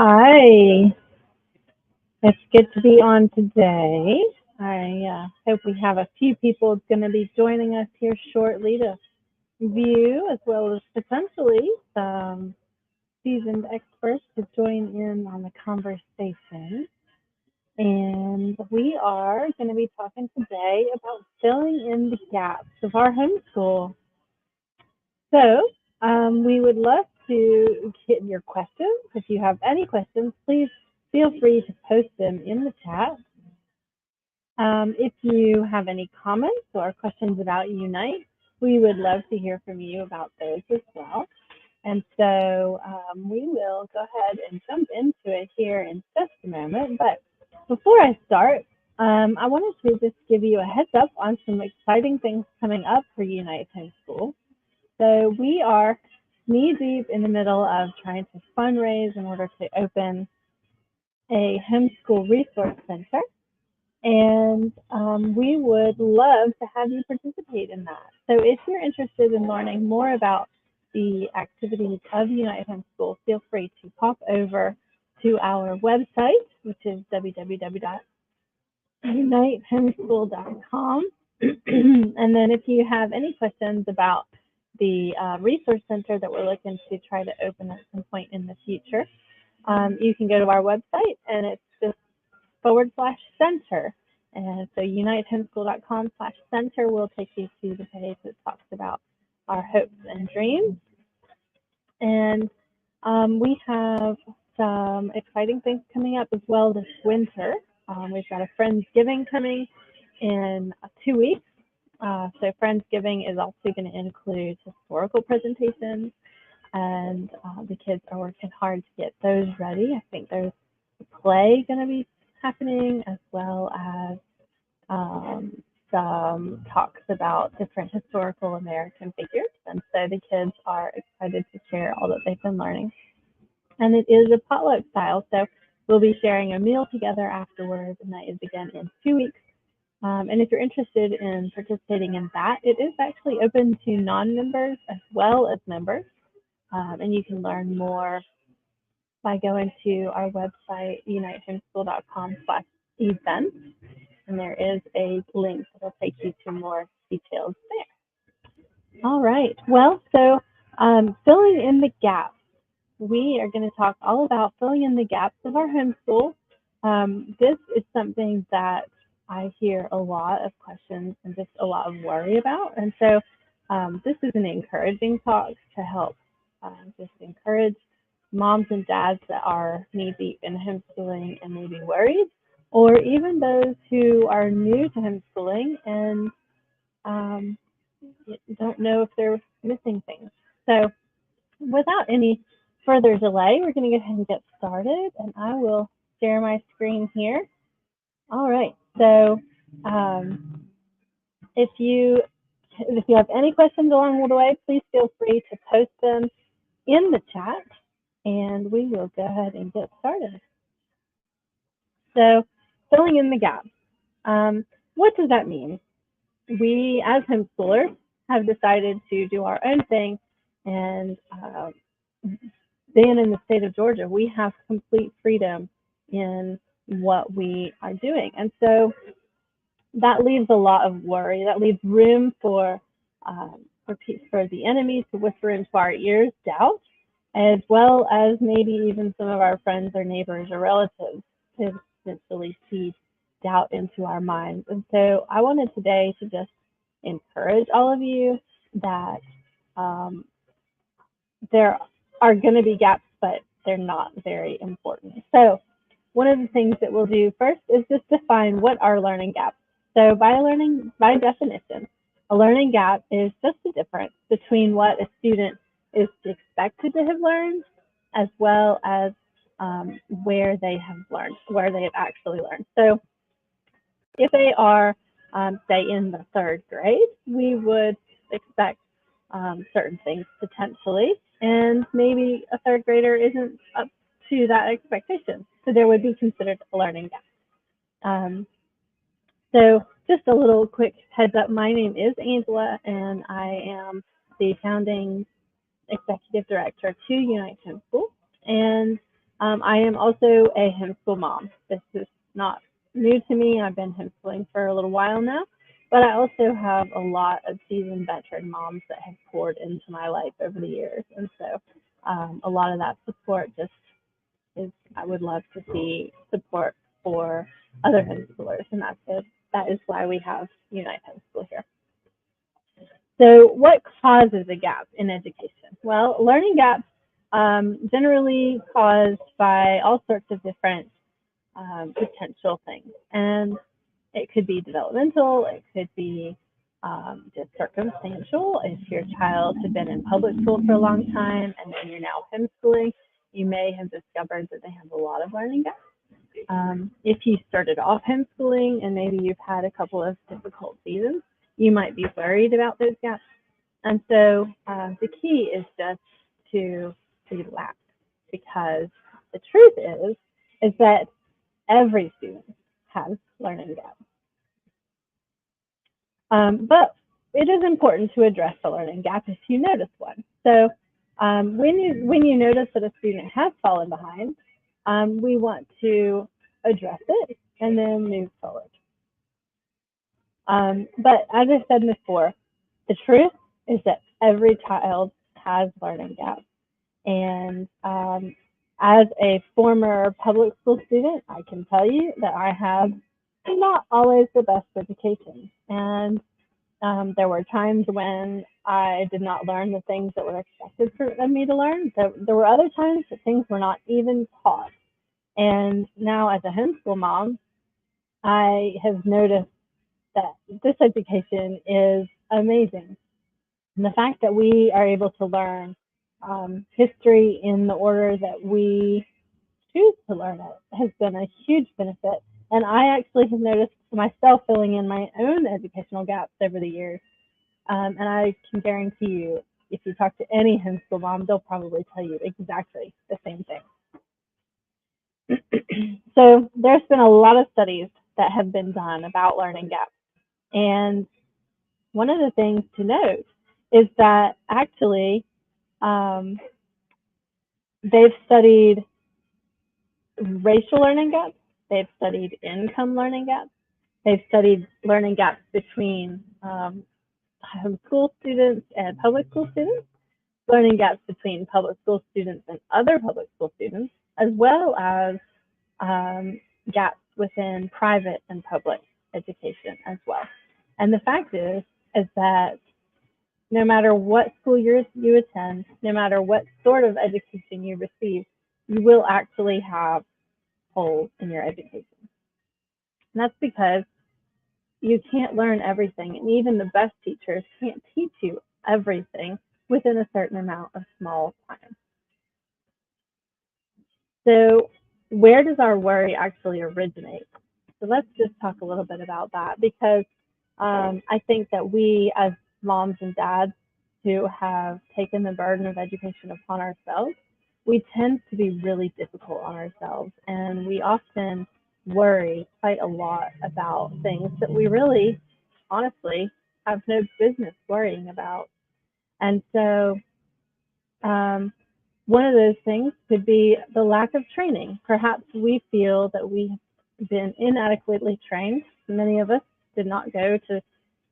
Hi, it's good to be on today. I hope we have a few people going to be joining us here shortly to view, as well as potentially some seasoned experts to join in on the conversation. And we are going to be talking today about filling in the gaps of our homeschool. So, we would love to get your questions. If you have any questions, please feel free to post them in the chat. If you have any comments or questions about Unite, we would love to hear from you about those as well. And so we will go ahead and jump into it here in just a moment. But before I start, I wanted to just give you a heads up on some exciting things coming up for Unite Homeschool. So we are knee deep in the middle of trying to fundraise in order to open a homeschool resource center. And we would love to have you participate in that. So if you're interested in learning more about the activities of Unite Homeschool, feel free to pop over to our website, which is www.unitehomeschool.com. And then if you have any questions about the resource center that we're looking to try to open at some point in the future, you can go to our website, and it's just /center. And so unitehomeschool.com/center will take you to the page that talks about our hopes and dreams. And we have some exciting things coming up as well this winter. We've got a Friendsgiving coming in 2 weeks. So Friendsgiving is also going to include historical presentations, and the kids are working hard to get those ready. I think there's a play going to be happening, as well as some talks about different historical American figures. And so the kids are excited to share all that they've been learning. And it is a potluck style, so we'll be sharing a meal together afterwards, and that is again in 2 weeks. And if you're interested in participating in that, it is actually open to non-members as well as members. And you can learn more by going to our website, unitehomeschool.com/events, and there is a link that will take you to more details there. All right. Well, so filling in the gaps. We are going to talk all about filling in the gaps of our homeschool. This is something that I hear a lot of questions and just a lot of worry about. And so this is an encouraging talk to help just encourage moms and dads that are knee deep in homeschooling and maybe worried, or even those who are new to homeschooling and don't know if they're missing things. So without any further delay, we're going to go ahead and get started, and I will share my screen here. All right, so if you have any questions along the way, please feel free to post them in the chat, and we will go ahead and get started. So filling in the gaps. What does that mean? We, as homeschoolers, have decided to do our own thing, and being in the state of Georgia, we have complete freedom in what we are doing. And so that leaves a lot of worry. That leaves room for the enemy to whisper into our ears doubt, as well as maybe even some of our friends or neighbors or relatives to essentially feed doubt into our minds. And so I wanted today to just encourage all of you that there are going to be gaps, but they're not very important. So one of the things that we'll do first is just define what are learning gaps. So by definition, a learning gap is just the difference between what a student is expected to have learned, as well as where they have actually learned. So if they are, say, in the 3rd grade, we would expect certain things potentially, and maybe a 3rd grader isn't up to that expectation. So there would be considered a learning gap. So just a little quick heads up, my name is Angela, and I am the founding executive director to Unite Homeschool. And I am also a homeschool mom. This is not new to me. I've been homeschooling for a little while now, but I also have a lot of seasoned veteran moms that have poured into my life over the years. And so a lot of that support just is, I would love to see support for other homeschoolers. And that is why we have Unite Homeschool here. So what causes a gap in education? Well, learning gaps generally caused by all sorts of different potential things. And it could be developmental, it could be just circumstantial. If your child had been in public school for a long time and then you're now homeschooling, you may have discovered that they have a lot of learning gaps. If you started off homeschooling and maybe you've had a couple of difficult seasons, you might be worried about those gaps. And so the key is just to relax, because the truth is that every student has learning gaps. But it is important to address the learning gap if you notice one. So when you notice that a student has fallen behind, we want to address it and then move forward. But as I said before, the truth is that every child has learning gaps. And as a former public school student, I can tell you that I have not always the best education. And there were times when I did not learn the things that were expected of me to learn. There were other times that things were not even taught. And now as a homeschool mom, I have noticed that this education is amazing. And the fact that we are able to learn history in the order that we choose to learn it has been a huge benefit. And I actually have noticed myself filling in my own educational gaps over the years. And I can guarantee you, if you talk to any homeschool mom, they'll probably tell you exactly the same thing. So there's been a lot of studies that have been done about learning gaps. And one of the things to note is that actually they've studied racial learning gaps, they've studied income learning gaps, they've studied learning gaps between homeschool students and public school students, learning gaps between public school students and other public school students, as well as gaps within private and public education as well. And the fact is that no matter what school you attend, no matter what sort of education you receive, you will actually have holes in your education. And that's because you can't learn everything, and even the best teachers can't teach you everything within a certain amount of small time. So where does our worry actually originate? So let's just talk a little bit about that, because I think that we as moms and dads who have taken the burden of education upon ourselves, we tend to be really difficult on ourselves, and we often worry quite a lot about things that we really, honestly, have no business worrying about. And so one of those things could be the lack of training. Perhaps we feel that we have been inadequately trained. Many of us did not go to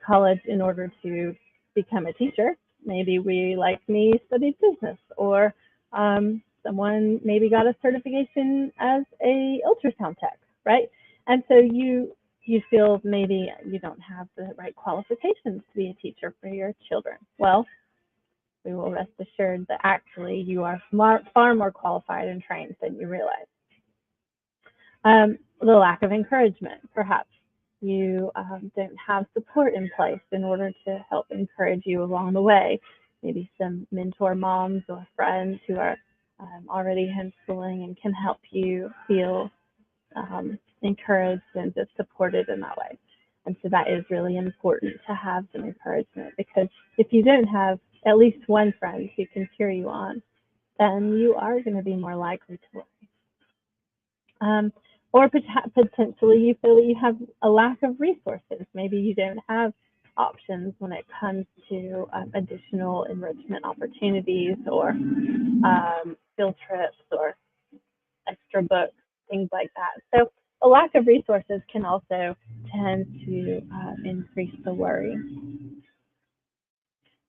college in order to become a teacher. Maybe we, like me, studied business, or someone maybe got a certification as a ultrasound tech, right? And so you feel maybe you don't have the right qualifications to be a teacher for your children. Well, we will rest assured that actually you are far more qualified and trained than you realize. The lack of encouragement, perhaps you don't have support in place in order to help encourage you along the way. Maybe some mentor moms or friends who are already homeschooling and can help you feel encouraged and just supported in that way. And so that is really important to have some encouragement, because if you don't have at least one friend who can cheer you on, then you are going to be more likely to worry. Or potentially you feel that you have a lack of resources. Maybe you don't have options when it comes to additional enrichment opportunities or field trips or extra books, things like that. So a lack of resources can also tend to increase the worry.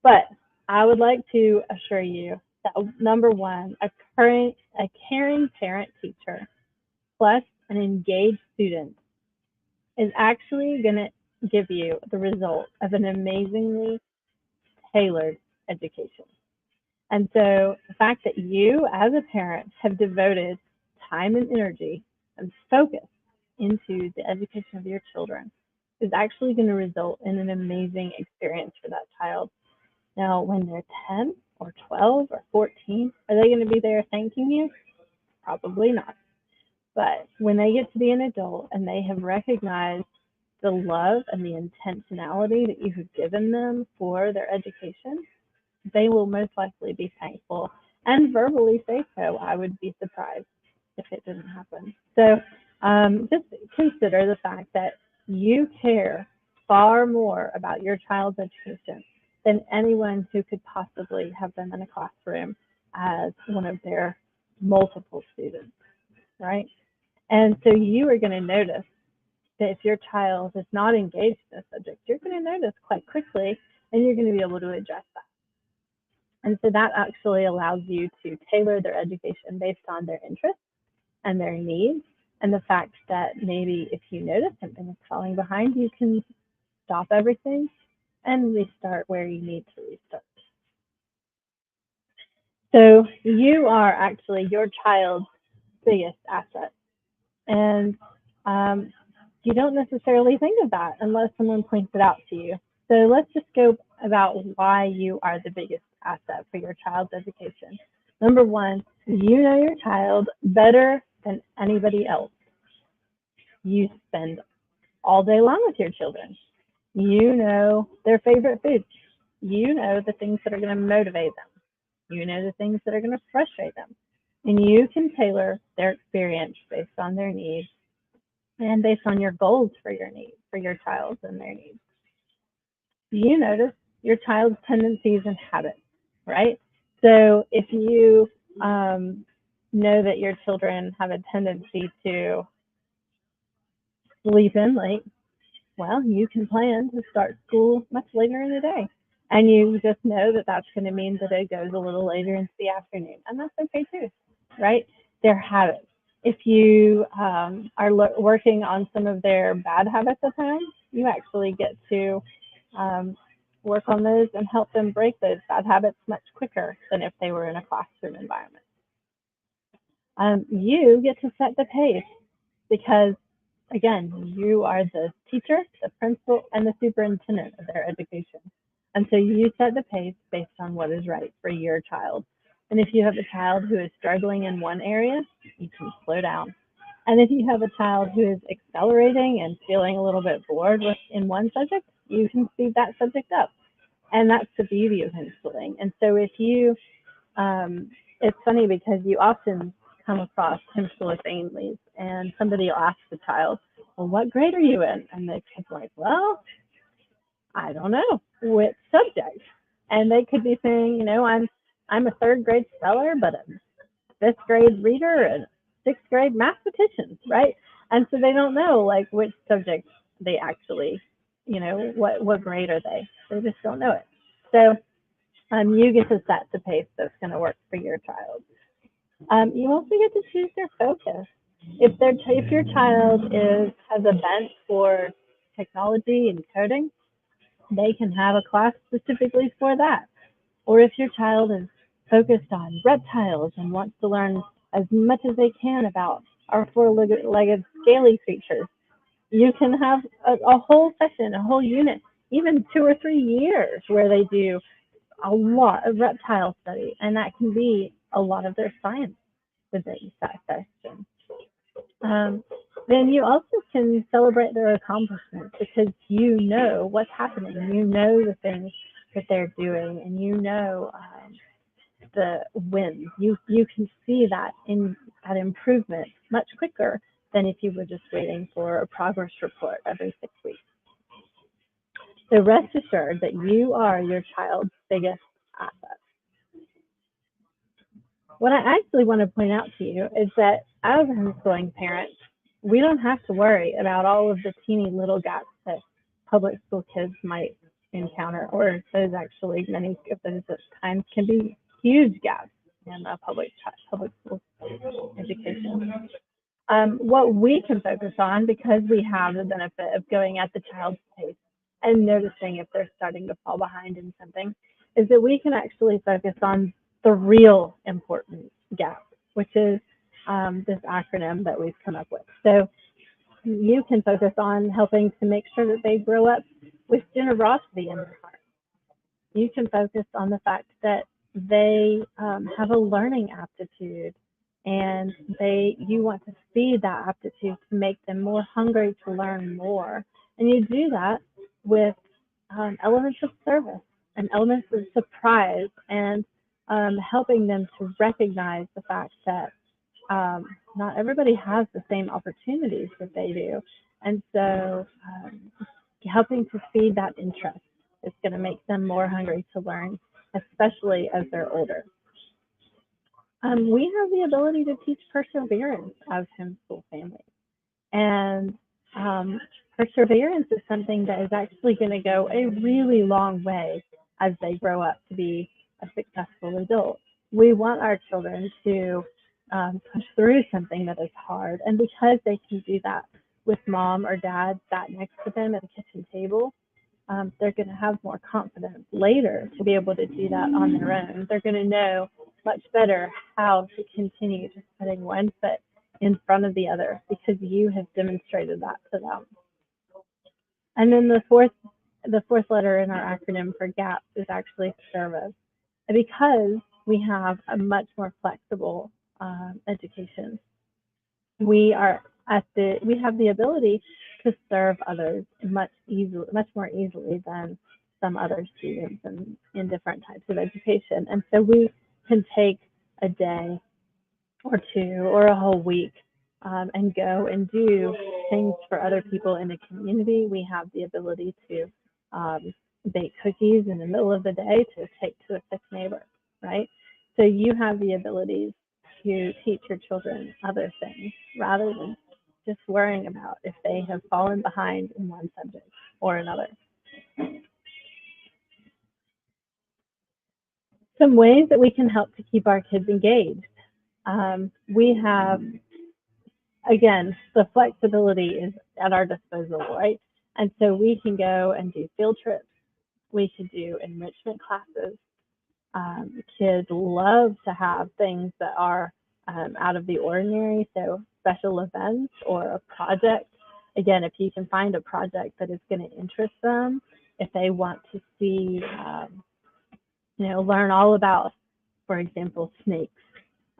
But I would like to assure you that number one, a caring parent teacher plus an engaged student is actually going to give you the result of an amazingly tailored education. And so the fact that you as a parent have devoted time and energy and focus into the education of your children is actually going to result in an amazing experience for that child. Now, when they're 10 or 12 or 14, are they going to be there thanking you? Probably not. But when they get to be an adult and they have recognized the love and the intentionality that you have given them for their education, they will most likely be thankful and verbally say so. I would be surprised if it didn't happen. So just consider the fact that you care far more about your child's education than anyone who could possibly have them in a classroom as one of their multiple students, right? And so you are going to notice that if your child is not engaged in a subject, you're going to notice quite quickly and you're going to be able to adjust that. And so that actually allows you to tailor their education based on their interests and their needs. And the fact that maybe if you notice something is falling behind, you can stop everything and restart where you need to restart. So you are actually your child's biggest asset. And you don't necessarily think of that unless someone points it out to you. So let's just go about why you are the biggest asset for your child's education. Number one, you know your child better than anybody else. You spend all day long with your children. You know their favorite foods. You know the things that are going to motivate them. You know the things that are going to frustrate them. And you can tailor their experience based on their needs and based on your goals for your needs, for your child and their needs. You notice your child's tendencies and habits, right? So if you know that your children have a tendency to sleep in late, well, you can plan to start school much later in the day. And you just know that that's going to mean that it goes a little later into the afternoon. And that's okay too, right? Their habits. If you are working on some of their bad habits at home, you actually get to work on those and help them break those bad habits much quicker than if they were in a classroom environment. You get to set the pace because, again, you are the teacher, the principal, and the superintendent of their education. And so you set the pace based on what is right for your child. And if you have a child who is struggling in one area, you can slow down. And if you have a child who is accelerating and feeling a little bit bored in one subject, you can speed that subject up. And that's the beauty of homeschooling. And so if you, it's funny because you often come across homeschool families and somebody will ask the child, well, what grade are you in? And the kid's like, well, I don't know, which subject? And they could be saying, you know, I'm a third grade speller, but a fifth grade reader and sixth grade mathematician, right? And so they don't know like which subject they actually, you know, what grade are they? They just don't know it. So you get to set the pace that's going to work for your child. You also get to choose their focus. If your child has a bent for technology and coding, they can have a class specifically for that. Or if your child is focused on reptiles and wants to learn as much as they can about our four-legged scaly creatures, you can have a whole session, a whole unit, even 2 or 3 years where they do a lot of reptile study, and that can be a lot of their science physics session. Then you also can celebrate their accomplishments because you know what's happening. You know the things that they're doing, and you know the wins. You can see that that improvement much quicker than if you were just waiting for a progress report every 6 weeks. So rest assured that you are your child's biggest asset. What I actually want to point out to you is that As a homeschooling parent, we don't have to worry about all of the teeny little gaps that public school kids might encounter, or those actually, many of those at times can be huge gaps in public school education. What we can focus on, because we have the benefit of going at the child's pace and noticing if they're starting to fall behind in something, is that we can actually focus on the real important gap, which is this acronym that we've come up with. So you can focus on helping to make sure that they grow up with generosity in their heart. You can focus on the fact that they have a learning aptitude, and you want to feed that aptitude to make them more hungry to learn more. And you do that with elements of service and elements of surprise, and helping them to recognize the fact that not everybody has the same opportunities that they do. And so helping to feed that interest is going to make them more hungry to learn, especially as they're older. We have the ability to teach perseverance as homeschool families. And perseverance is something that is actually going to go a really long way as they grow up to be a successful adult. We want our children to push through something that is hard. And because they can do that with mom or dad sat next to them at the kitchen table, they're going to have more confidence later to be able to do that on their own. They're going to know much better how to continue just putting one foot in front of the other because you have demonstrated that to them. And then the fourth letter in our acronym for GAP is actually service. Because we have a much more flexible education, we have the ability to serve others much more easily than some other students in different types of education. And so we can take a day or two or a whole week and go and do things for other people in the community. We have the ability to bake cookies in the middle of the day to take to a sick neighbor, right? So you have the abilities to teach your children other things rather than just worrying about if they have fallen behind in one subject or another. Some ways that we can help to keep our kids engaged. We have, again, the flexibility is at our disposal, right? And so we can go and do field trips. We could do enrichment classes. Kids love to have things that are out of the ordinary, so special events or a project. Again, if you can find a project that is going to interest them, if they want to see, learn all about, for example, snakes,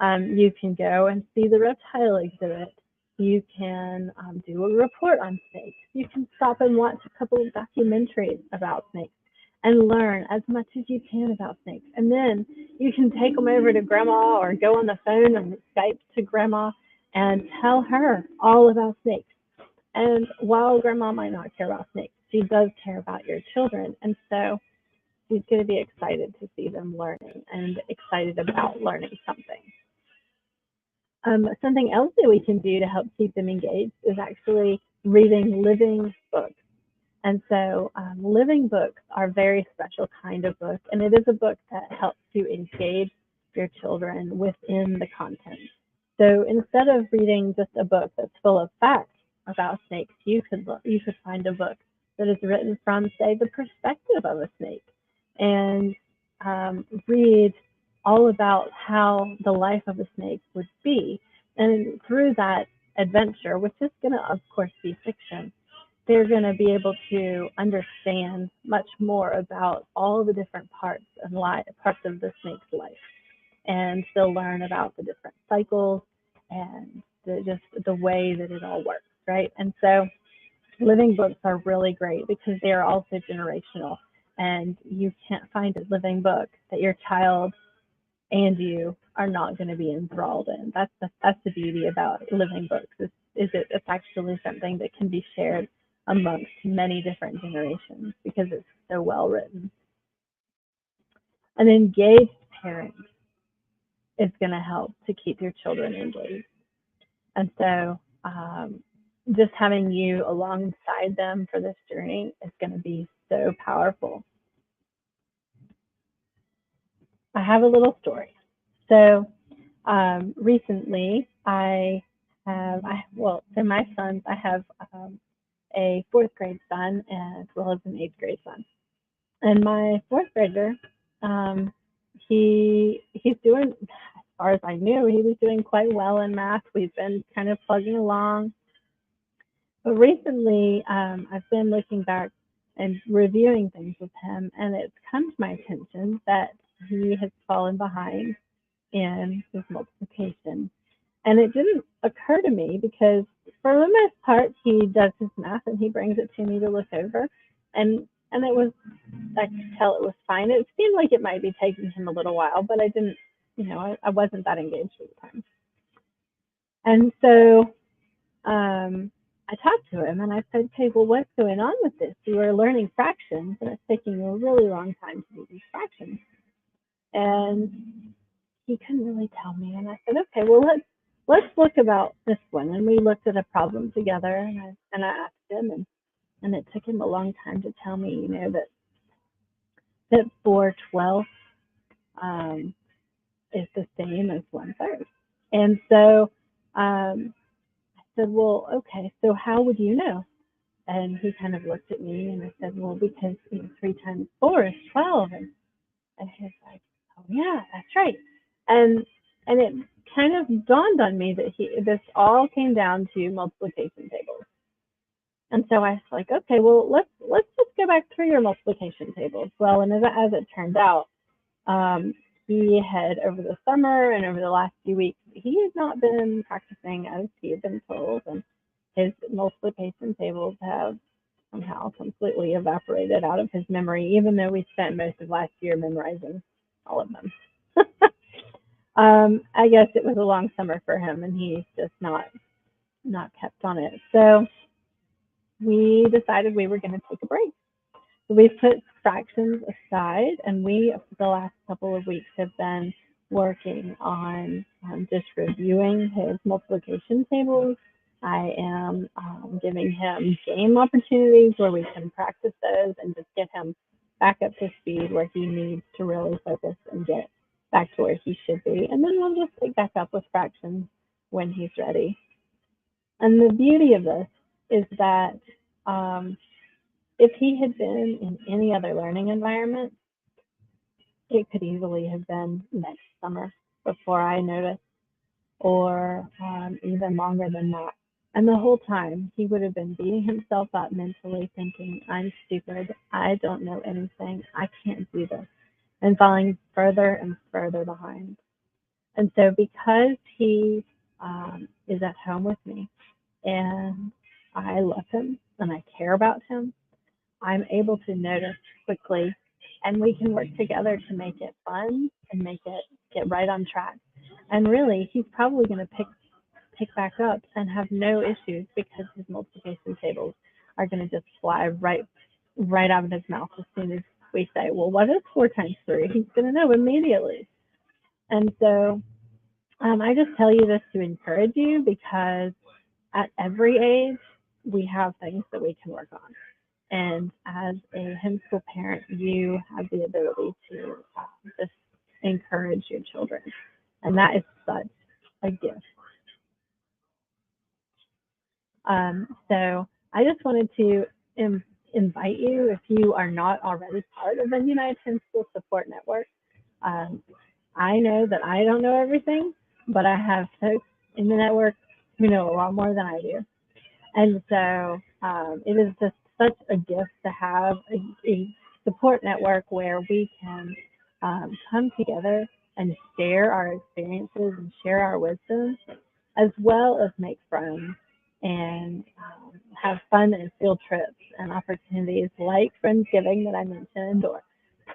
you can go and see the reptile exhibit. You can do a report on snakes. You can stop and watch a couple of documentaries about snakes and learn as much as you can about snakes. And then you can take them over to grandma or go on the phone and Skype to grandma and tell her all about snakes. And while grandma might not care about snakes, she does care about your children. And so she's going to be excited to see them learning and excited about learning something. Something else that we can do to help keep them engaged is actually reading living books. And so living books are a very special kind of book, and it is a book that helps to engage your children within the content. So instead of reading just a book that's full of facts about snakes, you could find a book that is written from, say, the perspective of a snake, and read all about how the life of a snake would be. And through that adventure, which is going to, of course, be fiction, they're going to be able to understand much more about all the different parts of the snake's life, and they'll learn about the different cycles and just the way that it all works, right? And so living books are really great because they are also generational, and you can't find a living book that your child and you are not going to be enthralled in. That's the beauty about living books is it's actually something that can be shared amongst many different generations because it's so well written. An engaged parent is going to help to keep your children engaged. And so just having you alongside them for this journey is going to be so powerful. I have a little story. So recently so my sons, I have a fourth grade son as well as an eighth grade son. And my fourth grader, um, he's doing, as far as I knew, he was doing quite well in math. We've been kind of plugging along. But recently, I've been looking back and reviewing things with him, and it's come to my attention that he has fallen behind in his multiplication. And it didn't occur to me because for the most part, he does his math and he brings it to me to look over. And it was, I could tell it was fine. It seemed like it might be taking him a little while, but I didn't, I wasn't that engaged at the time. And so I talked to him and I said, okay, well, what's going on with this? You were learning fractions and it's taking a really long time to do these fractions. And he couldn't really tell me. And I said, okay, well, let's look about this one. And we looked at a problem together and I asked him and it took him a long time to tell me, that 4/12 is the same as 1/3. And so I said, well, okay, so how would you know? And he kind of looked at me and I said, well, because 3 times 4 is 12. And he's like, oh yeah, that's right. And it kind of dawned on me that this all came down to multiplication tables. And so I was like, okay, well, let's just go back through your multiplication tables. Well, and as it turned out, he had over the summer and over the last few weeks, he has not been practicing as he had been told, and his multiplication tables have somehow completely evaporated out of his memory, even though we spent most of last year memorizing all of them. I guess it was a long summer for him, and he's just not kept on it. So we decided we were going to take a break. So we've put fractions aside, and we, for the last couple of weeks, have been working on just reviewing his multiplication tables. I am giving him game opportunities where we can practice those and just get him back up to speed where he needs to really focus and get back to where he should be. And then we'll just pick back up with fractions when he's ready. And the beauty of this is that if he had been in any other learning environment, it could easily have been next summer before I noticed, or even longer than that. And the whole time, he would have been beating himself up mentally, thinking, I'm stupid, I don't know anything, I can't do this, and falling further and further behind. And so because he is at home with me, and I love him, and I care about him, I'm able to notice quickly, and we can work together to make it fun and make it get right on track. And really, he's probably going to pick back up and have no issues because his multiplication tables are going to just fly right out of his mouth as soon as we say, well, what is 4 times 3? He's going to know immediately. And so I just tell you this to encourage you because at every age, we have things that we can work on. And as a homeschool parent, you have the ability to just encourage your children. And that is such a gift. So I just wanted to invite you, if you are not already part of the United Homeschool Support Network. I know that I don't know everything, but I have folks in the network who know a lot more than I do. And so it is just such a gift to have a support network where we can come together and share our experiences and share our wisdom, as well as make friends and have fun and field trips and opportunities like Friendsgiving that I mentioned, or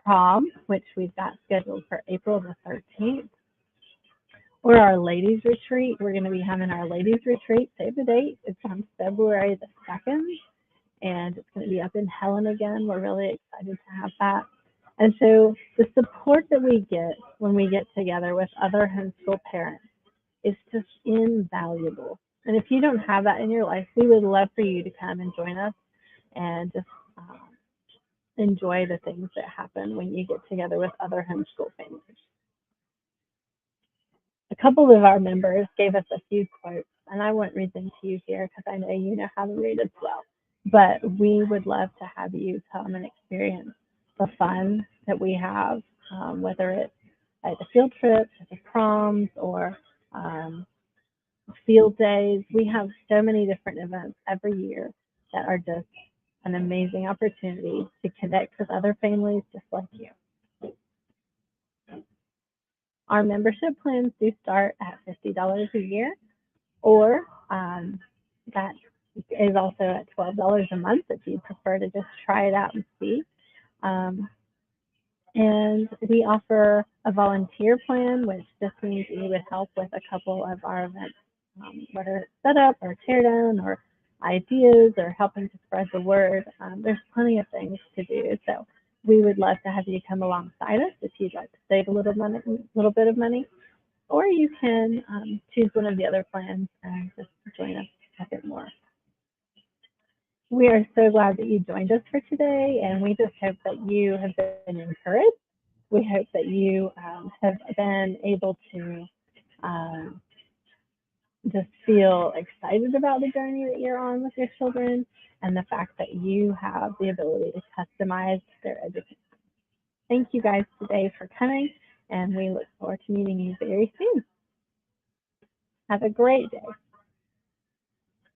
prom, which we've got scheduled for April the 13th, or our ladies retreat. We're going to be having our ladies retreat. Save the date. It's on February the 2nd, and it's going to be up in Helen again. We're really excited to have that. And so the support that we get when we get together with other homeschool parents is just invaluable. And if you don't have that in your life, we would love for you to come and join us and just enjoy the things that happen when you get together with other homeschool families. A couple of our members gave us a few quotes, and I won't read them to you here because I know you know how to read as well. But we would love to have you come and experience the fun that we have, whether it's at the field trips, at the proms, or um, field days. We have so many different events every year that are just an amazing opportunity to connect with other families just like you. Our membership plans do start at $50 a year, or that is also at $12 a month if you prefer to just try it out and see. Um, and we offer a volunteer plan, which just means you would help with a couple of our events, whether it's setup or tear down or ideas or helping to spread the word. There's plenty of things to do. So we would love to have you come alongside us if you'd like to save little bit of money, or you can choose one of the other plans and just join us a bit more. We are so glad that you joined us for today, and we just hope that you have been encouraged. We hope that you have been able to um, just feel excited about the journey that you're on with your children and the fact that you have the ability to customize their education. Thank you guys today for coming, and we look forward to meeting you very soon. Have a great day.